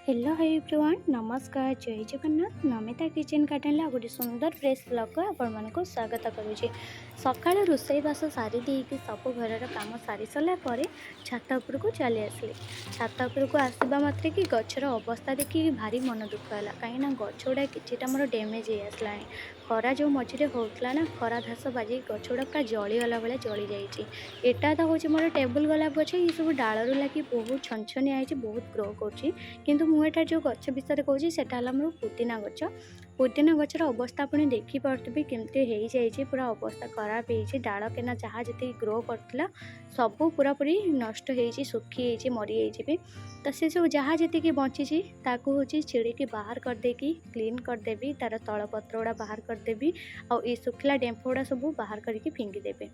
Hello hi everyone नमस्कार जय Jagannath Namita kitchen garden गोटे सुंदर फ्रेश ब्लॉग को आपण को स्वागत करुँचे। सका रोसईबास सारी देकी सब घर काम सारी सारापर छात उपर को चली आसली। छात उपर को आसवा मात्रे कि गचर अवस्था देखिए भारी मन दुख है कहीं गछ गुड़ा कि मोर डैमेज हो आसला। खरा जो मझे होता ना खरा धास बाजी गछ गुड़ा पूरा जलीगला भाई जली जाटा तो हूँ मोर टेबुल गोलाप गछ ये सब डालू लगी बहुत छनछनिया बहुत ग्रो कर मुझे जो गच विषय कहूँ से मोर पुदीना गच। पुदीना गचर अवस्था अपनी देखिपे केमती हो पूरा अवस्था खराब हो डाल केना जहाँ जी ग्रो करता सब पूरा पूरी नष्ट हो सुखी मरी भी। तो से सब जहाँ जी बची हूँ छिड़ी बाहर करदेकी क्लीन करदेवी तार तलपत्र गुड़ा बाहर करदेवी आउ सुखला डेम्फ गुड़ा सब बाहर करके फिंगीदेवी।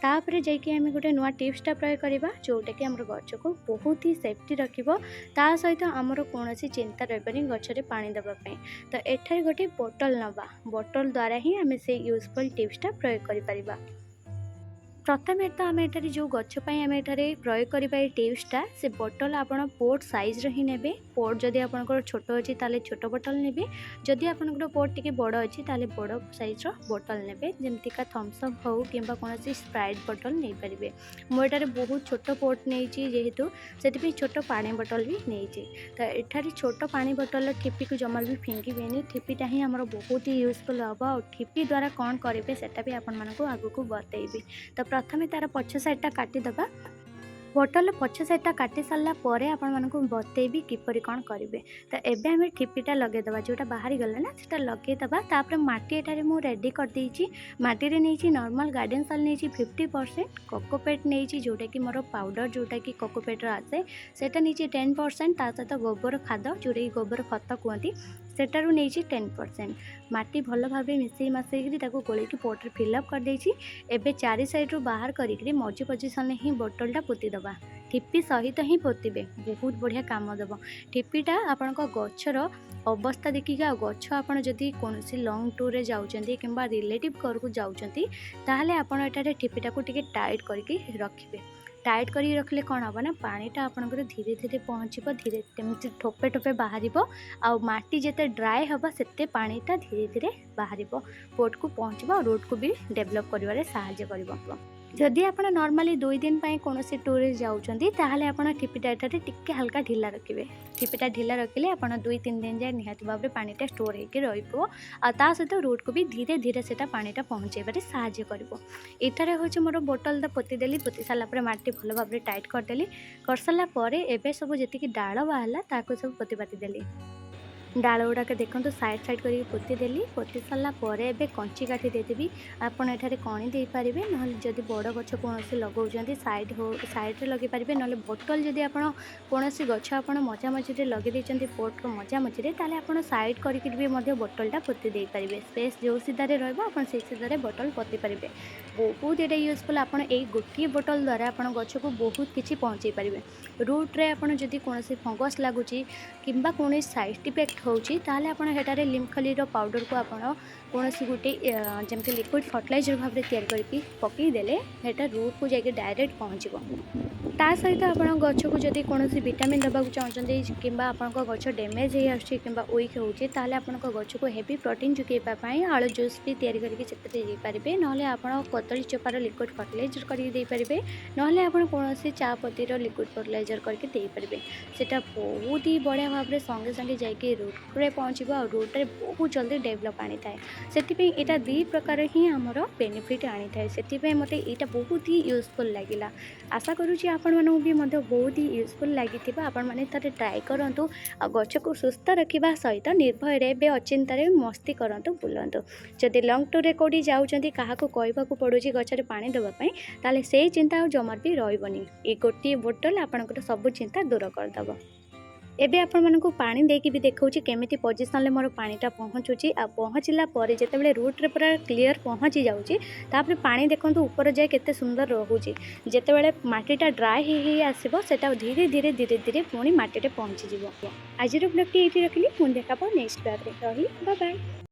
तापर जाकि आम गोटे नुआ टिप्सटा प्रयोग करवा जोटा कि आम गच को बहुत ही सेफ्टी रखिबो ता सहित आमर कौन चिंता रही गचरे पानी देवाई। तो एठारे गोटे बोतल नवा बोतल द्वारा ही आम से यूजफुल टिप्सटा प्रयोग करिपरिबा। प्रथमे तो आम एठारे जो गछपाई आम एठारे प्रयोग करिबा टिप्सटा से बोतल आपण पोट साइज ही नेबे। पोट जदि आपनकर छोट अछि ताले छोट बोतल नेबे, जदि आपनकर पोट टिके बड़ अछि ताले बड़ साइज रो बोतल नेबे। जेमति का थम्स अप हो किंबा कोनोसी स्प्राइट बोतल नै परिबे। मो एठारे बहुत छोट पोट नेछि जेहेतु सेति छोट पानी बोतल भी नेछि। तो एठारे छोट पानी बोतल ठिपी को जमा भी फिंगिबेनी। ठिपीटा ही हमर बहुत ही यूजफुल हम और ठिपी द्वारा कौन करेंगे सेटा भी आपण मानकु आगु को बतैबी। तो प्रथमे तार पछ साइडटा काटिदेबा। बोतल पछ साइडटा काटी सारा पर आपण मानकु बतैबी किपरि कौन करेंगे। तो एबे आम ठिपीटा लगेदेबा जोटा बाहरी गला ना सेटा लगेदेबा। तापर माटी एठारे मु रेडी कर देइछि। माटी रे नेछि नॉर्मल गार्डन सॉइल नेछि 50% कोकोपेट नेछि जोटा कि मोर पाउडर जोटा कि कोकोपेट आसे सेटा नेछि 10% ता सहित गोबर खाद जोटा कि गोबर खत कहती सेटारू नेछि 10%। माटी भल भाव मिसई मसईकरी ताको गोलेकी पोटर फिलअप कर देछि। एबे चारि साइड रू बाहर करिकरी मझी पोजिशन ही बोतलटा पोती दबा। ठिपी सहित ही पोतीबे बहुत बढ़िया काम देव। ठिपीटा आपण गचर अवस्था देखिक गछ आपड़ जदि कौन लंग टूर रे जाउचंती किंबा रिलेटिव घर को जाउचंती ताहले आपण एटारे ठिपीटा को टिके टाइट करके रखिबे। टाइट करी रखले कौन हम ना पानीटा आपंकर धीरे धीरे पहुँचब धीरे तेमती ठोपे ठोपे बाहर आ माटी जिते ड्राए हम से पानीटा धीरे धीरे बाहर पोट को पहुँचब और रूट को भी डेभलप कर साहाय्य कर। जदि आप नॉर्मली 2 दिन कौन टूर जाऊँगी ताहले आपड़ ठिपीटा एठारे टिके हल्का ढिला रखिए। ठिपीटा ढिला रखिले आप 2-3 दिन जाए निहाती भाव में पानीटा स्टोर हो सहित रूट को भी धीरे धीरे से पानीटा पहुँचाइबार साहाय्य कर। एठारे हूँ मोर बोतल पोतीदेली पोती सारापर माटी भल भाव में टाइट करदेली कर सारापर एवं सब जी डाल बाहर ताको सब पोती पाती देली। डाल गुड़ाक देखो साइड साइड करके पोती देली। पोती सारापर एवं कंची काठी देदेवी। आपड़ एठारे कणी दे पारे ना जदि बड़ गछ कौन लगे साइड हो साइड लगे पारे ना बोतल जदि आप कौन गछ आप मजा मझे लगे देते पोट मजा मझे ताले आप साइड करके बोतलटा पोती दे पारे। स्पेस जो सीधारे रहा सीधारे बोतल पोती पारे। बहुत ये यूजफुल आप गोटे बोतल द्वारा आप गछ को बहुत किसी पहुँचे पारे। रूट्रे आपड़ जदि कौन फंगस लगुच कि कौन साइड इफेक्ट होची ताले आपण हेटारे लिमखलीर पाउडर को आपण कौन गोटे जमती लिक्विड फर्टिलाइजर भाव में तैयार करके पकईदेले हेटा रूट को जाके डायरेक्ट पहुँचब। ता सहित आप गच को जदि कौन विटामिन देवाक चाहते कि गच डैमेज हो आसुची किंबा वीक होची ताले आपण गच को हेवी प्रोटीन जुगेबाई आलू जूस भी तैयारी करके देपारे। ना आप कदली चोपार लिक्विड फर्टिलाइजर करके ना आप कौन चा पत्तीर लिक्विड फर्टिलाइजर करके देपारे। सेटा बहुत ही बढ़िया भाव में संगे संगे जाके रूट्रे पहुँचब और रूट्रे बहुत जल्दी डेभलप आनी थाए। से यहाँ 2 प्रकार ही आमर बेनिफिट आनी थाए। से मत यहाँ बहुत ही यूजफुल लगिला। आशा करुँची आपण मानू भी बहुत ही यूजफुल लगी आपण मैंने थे ट्राए करूँ आ गच को सुस्थ रखा सहित निर्भय अचिंतार मस्ती करूँ बुलां। जदि लंग टूर रे कौटी जाऊँगी क्या कहवाक पड़ू गचर पानी देवाई ताले से चिंता जमार भी रही। ये गोटे बोतल आपंकर सब चिंता दूर करदेव। एबे आपण मानकु पानी देकी भी देखौछि केमिति पोजिशन ले मोर पानीटा पहुँचुची आ पहुँचला परे जेतेबेले रूट रे पूरा क्लियर पहुँची जाउची तापर पानी देखंतु ऊपर जाय केते सुंदर रहूची। जेतेबेले माटीटा ड्राई ही आसीबो सेटा धीरे धीरे धीरे धीरे पुणी माटीटे पहुँची जिवो। आजिर ब्लॉगटी एठी रखिली पुणी देखाबो नेक्स्ट ब्लॉग रे। रही बाय बाय।